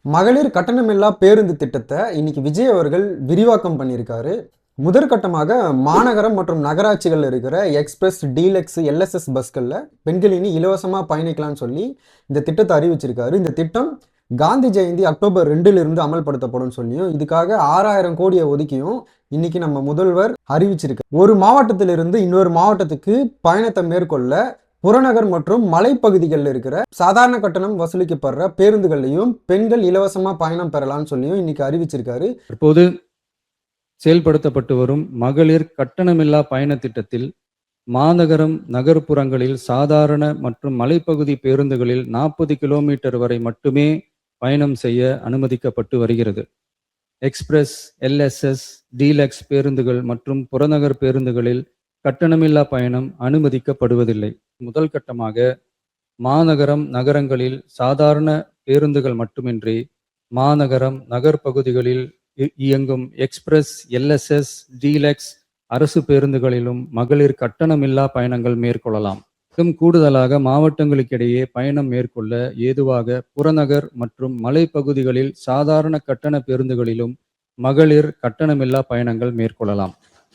மகளிர் கட்டணமில்லா பேருந்து திட்டத்தை இன்னைக்கு விஜய் அவர்கள் விரிவாக்கம் பண்ணியிருக்காரு. முதற்கட்டமாக மாநகரம் மற்றும் நகராட்சிகள் இருக்கிற எக்ஸ்பிரஸ், டீலக்ஸ், எல்எஸ்எஸ் பஸ்கள்ல பெண்கள் இனி இலவசமா பயணிக்கலாம்னு சொல்லி இந்த திட்டத்தை அறிவிச்சிருக்காரு. இந்த திட்டம் காந்தி ஜெயந்தி அக்டோபர் 2லிருந்து அமல்படுத்தப்படும் சொல்லியும், இதுக்காக 6000 கோடியை ஒதுக்கியும் இன்னைக்கு நம்ம முதல்வர் அறிவிச்சிருக்கு. ஒரு மாவட்டத்திலிருந்து இன்னொரு மாவட்டத்துக்கு பயணத்தை மேற்கொள்ள புறநகர் மற்றும் மலைப்பகுதிகளில் இருக்கிற சாதாரண கட்டணம் வசூலிக்கப்படுற பேருந்துகள்லையும் பெண்கள் இலவசமா பயணம் பெறலாம்னு சொல்லியும் இன்னைக்கு அறிவிச்சிருக்காரு. தற்போது செயல்படுத்தப்பட்டு வரும் மகளிர் கட்டணமில்லா பயண திட்டத்தில் மாநகரம், நகர்ப்புறங்களில் சாதாரண மற்றும் மலைப்பகுதி பேருந்துகளில் 40 கிலோமீட்டர் வரை மட்டுமே பயணம் செய்ய அனுமதிக்கப்பட்டு வருகிறது. எக்ஸ்பிரஸ், எல்எஸ்எஸ், டீலக்ஸ் பேருந்துகள் மற்றும் புறநகர் பேருந்துகளில் கட்டணமில்லா பயணம் அனுமதிக்கப்படுவதில்லை. முதல் கட்டமாக மாநகரம், நகரங்களில் சாதாரண பேருந்துகள் மட்டுமின்றி மாநகரம், நகர்ப்பகுதிகளில் இயங்கும் எக்ஸ்பிரஸ், எல்எஸ்எஸ், டீலக்ஸ் அரசு பேருந்துகளிலும் மகளிர் கட்டணமில்லா பயணங்கள் மேற்கொள்ளலாம். கூடுதலாக மாவட்டங்களுக்கிடையே பயணம் மேற்கொள்ள ஏதுவாக புறநகர் மற்றும் மலைப்பகுதிகளில் சாதாரண கட்டண பேருந்துகளிலும் மகளிர் கட்டணமில்லா பயணங்கள் மேற்கொள்ளலாம்.